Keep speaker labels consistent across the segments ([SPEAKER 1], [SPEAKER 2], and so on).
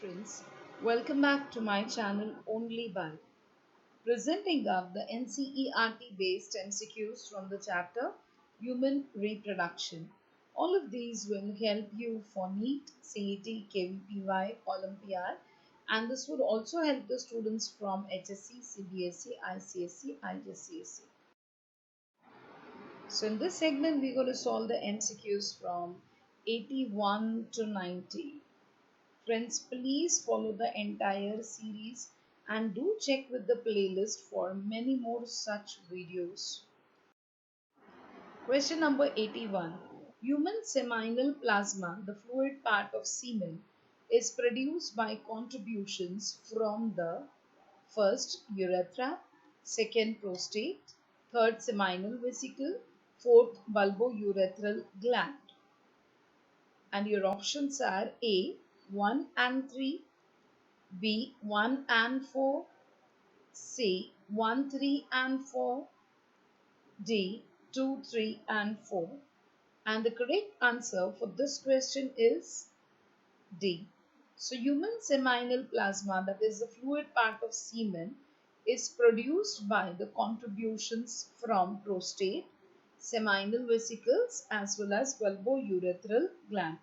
[SPEAKER 1] friends, welcome back to my channel Only by presenting up the NCERT based MCQs from the chapter Human Reproduction. All of these will help you for NEET, CET, KVPY, Olympiad, and this would also help the students from HSC, CBSE, ICSE, IGCSE. So in this segment we're going to solve the MCQs from 81 to 90. Friends, please follow the entire series and do check with the playlist for many more such videos. Question number 81. Human seminal plasma, the fluid part of semen, is produced by contributions from the first urethra, second prostate, third seminal vesicle, fourth bulbourethral gland. And your options are A, 1 and 3, B, 1 and 4, C, 1, 3 and 4, D, 2, 3 and 4. And the correct answer for this question is D. So human seminal plasma, that is the fluid part of semen, is produced by the contributions from prostate, seminal vesicles as well as bulbourethral gland.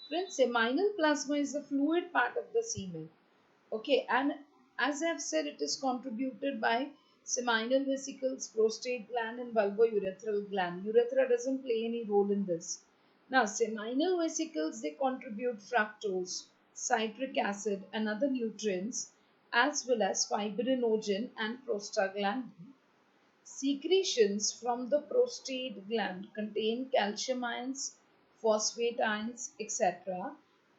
[SPEAKER 1] Friends, seminal plasma is the fluid part of the semen. Okay, and as I have said, it is contributed by seminal vesicles, prostate gland, and bulbourethral gland. Urethra doesn't play any role in this. Now, seminal vesicles, they contribute fructose, citric acid, and other nutrients, as well as fibrinogen and prostaglandin. Secretions from the prostate gland contain calcium ions, phosphate ions, etc.,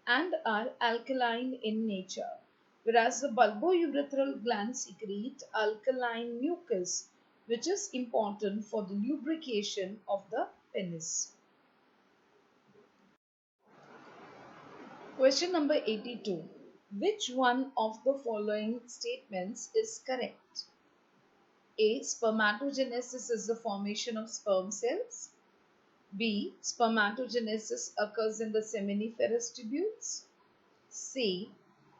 [SPEAKER 1] and are alkaline in nature, whereas the bulbourethral gland secrete alkaline mucus, which is important for the lubrication of the penis. Question number 82. Which one of the following statements is correct? A. Spermatogenesis is the formation of sperm cells. B. Spermatogenesis occurs in the seminiferous tubules. C.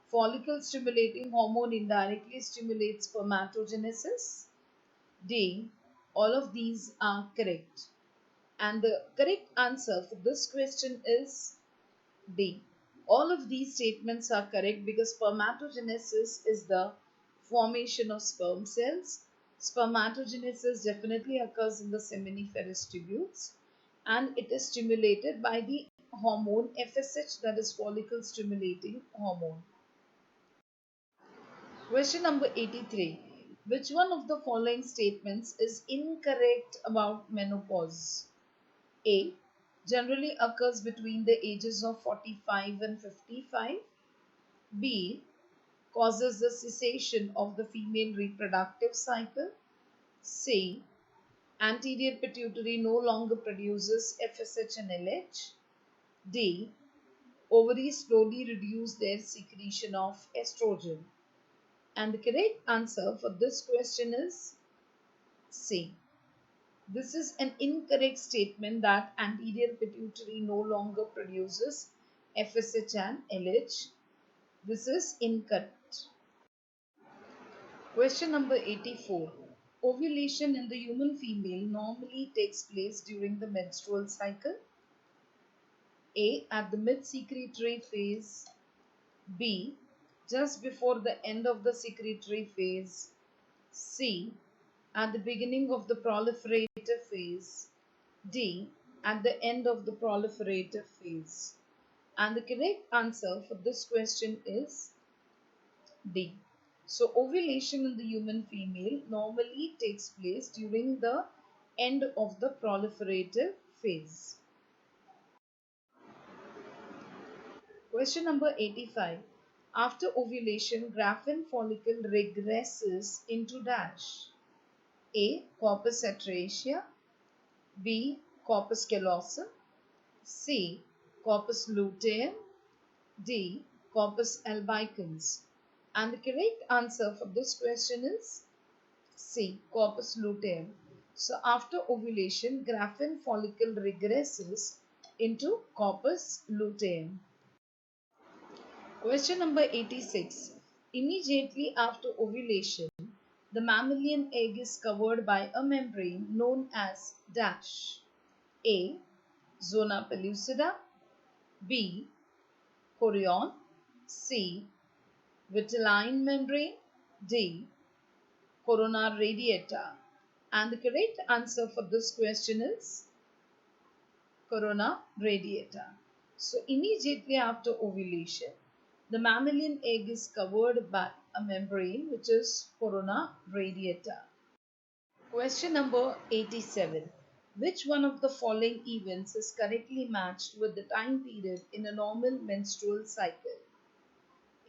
[SPEAKER 1] Follicle stimulating hormone indirectly stimulates spermatogenesis. D. All of these are correct. And the correct answer for this question is D. All of these statements are correct because spermatogenesis is the formation of sperm cells. Spermatogenesis definitely occurs in the seminiferous tubules and it is stimulated by the hormone FSH, that is follicle stimulating hormone. Question number 83. Which one of the following statements is incorrect about menopause? A. Generally occurs between the ages of 45 and 55. B. Causes the cessation of the female reproductive cycle. C. Anterior pituitary no longer produces FSH and LH. D. Ovaries slowly reduce their secretion of estrogen. And the correct answer for this question is C. This is an incorrect statement that anterior pituitary no longer produces FSH and LH. This is incorrect. Question number 84. Ovulation in the human female normally takes place during the menstrual cycle. A. At the mid-secretory phase. B. Just before the end of the secretory phase. C. At the beginning of the proliferative phase. D. At the end of the proliferative phase. And the correct answer for this question is D. So ovulation in the human female normally takes place during the end of the proliferative phase. Question number 85. After ovulation, Graafian follicle regresses into dash. A. Corpus caeterisea. B. Corpus callosum. C. Corpus luteum. D. Corpus albicans. And the correct answer for this question is C. Corpus luteum. So after ovulation, Graafian follicle regresses into corpus luteum. Question number 86. Immediately after ovulation, the mammalian egg is covered by a membrane known as dash. A. Zona pellucida. B. Chorion. C. Vitelline membrane. D. Corona radiata. And the correct answer for this question is corona radiata. So immediately after ovulation, the mammalian egg is covered by a membrane which is corona radiata. Question number 87. Which one of the following events is correctly matched with the time period in a normal menstrual cycle?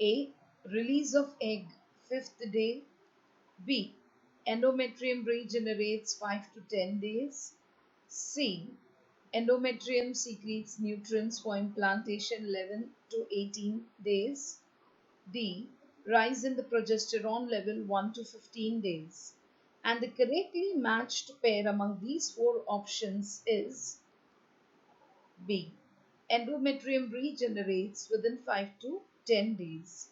[SPEAKER 1] A. Release of egg, fifth day. B. Endometrium regenerates 5 to 10 days. C. Endometrium secretes nutrients for implantation 11 to 18 days. D. Rise in the progesterone level 1 to 15 days. And the correctly matched pair among these four options is B. Endometrium regenerates within 5 to 10 days.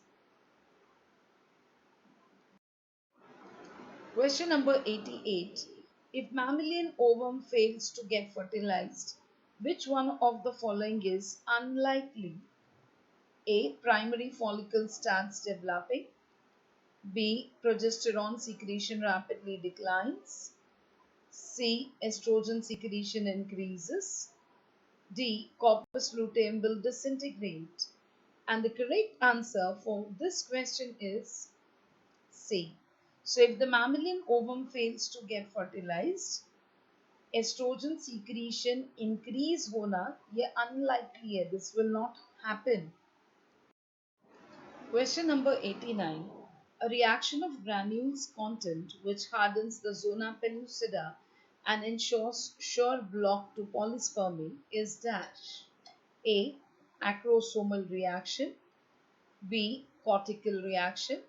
[SPEAKER 1] Question number 88. If mammalian ovum fails to get fertilized, which one of the following is unlikely? A. Primary follicle starts developing. B. Progesterone secretion rapidly declines. C. Estrogen secretion increases. D. Corpus luteum will disintegrate. And the correct answer for this question is C. So if the mammalian ovum fails to get fertilized, estrogen secretion increase होना ये unlikely है. This will not happen. Question number 89. A reaction of granules content which hardens the zona pellucida and ensures sure block to polyspermy is dash. A. Acrosomal reaction. B. Cortical reaction.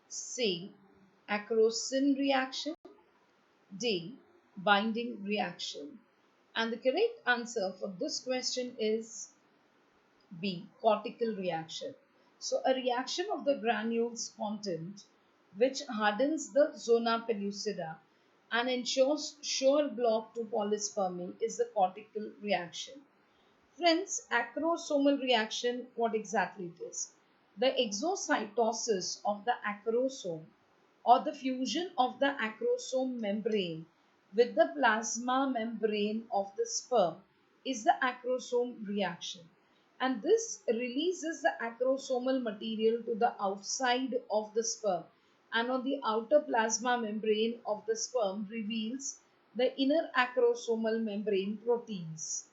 [SPEAKER 1] C. Acrosin reaction. D. Binding reaction. And the correct answer for this question is B. Cortical reaction. So a reaction of the granules content which hardens the zona pellucida and ensures sure block to polyspermy is the cortical reaction. Friends, acrosomal reaction, what exactly it is? The exocytosis of the acrosome or the fusion of the acrosome membrane with the plasma membrane of the sperm is the acrosome reaction. And this releases the acrosomal material to the outside of the sperm, and on the outer plasma membrane of the sperm reveals the inner acrosomal membrane proteins.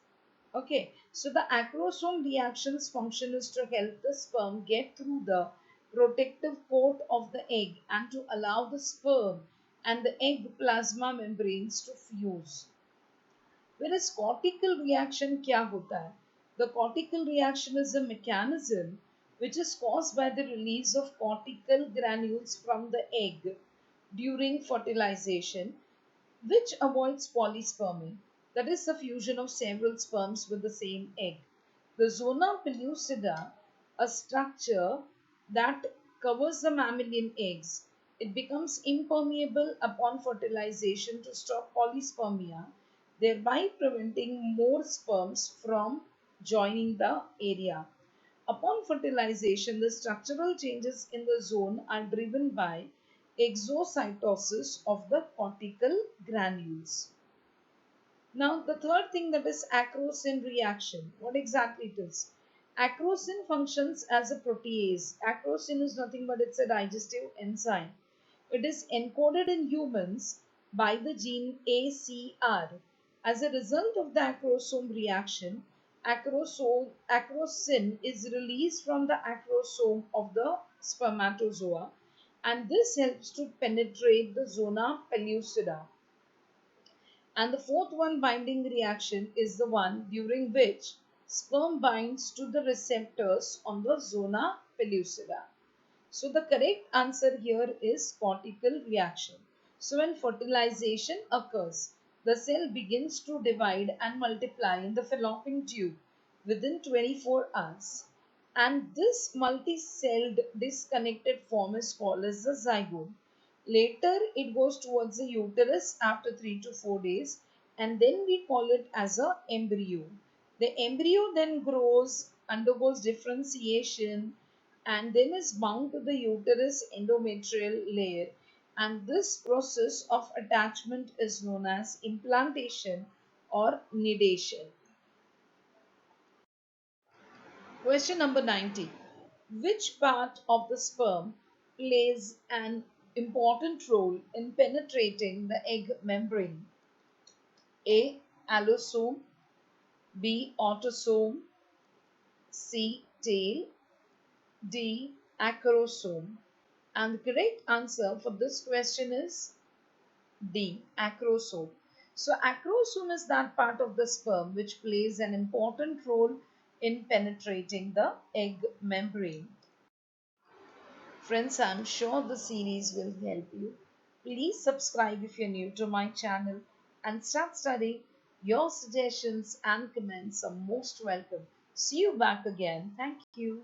[SPEAKER 1] Okay, so the acrosome reaction's function is to help the sperm get through the protective coat of the egg and to allow the sperm and the egg plasma membranes to fuse. Whereas cortical reaction क्या होता है? The cortical reaction is a mechanism which is caused by the release of cortical granules from the egg during fertilization, which avoids polyspermy, that is the fusion of several sperms with the same egg. The zona pellucida, a structure that covers the mammalian eggs, it becomes impermeable upon fertilization to stop polyspermia, thereby preventing more sperms from joining the area. Upon fertilization, the structural changes in the zone are driven by exocytosis of the cortical granules. Now, the third thing, that is acrosin reaction. What exactly it is? Acrosin functions as a protease. Acrosin is nothing but it's a digestive enzyme. It is encoded in humans by the gene ACR. As a result of the acrosome reaction, acrosin is released from the acrosome of the spermatozoa, and this helps to penetrate the zona pellucida. And the fourth one, binding reaction, is the one during which sperm binds to the receptors on the zona pellucida. So the correct answer here is cortical reaction. So when fertilization occurs, the cell begins to divide and multiply in the fallopian tube within 24 hours. And this multi-celled disconnected form is called as the zygote. Later it goes towards the uterus after 3 to 4 days, and then we call it as a embryo. The embryo then grows, undergoes differentiation, and then is bound to the uterus endometrial layer, and this process of attachment is known as implantation or nidation. Question number 90. Which part of the sperm plays an important role in penetrating the egg membrane? A. Allosome, B. Autosome, C. Tail, D. Acrosome. And the correct answer for this question is D. Acrosome. So, acrosome is that part of the sperm which plays an important role in penetrating the egg membrane. Friends, I'm sure the series will help you. Please subscribe if you're new to my channel and start studying. Your suggestions and comments are most welcome. See you back again. Thank you.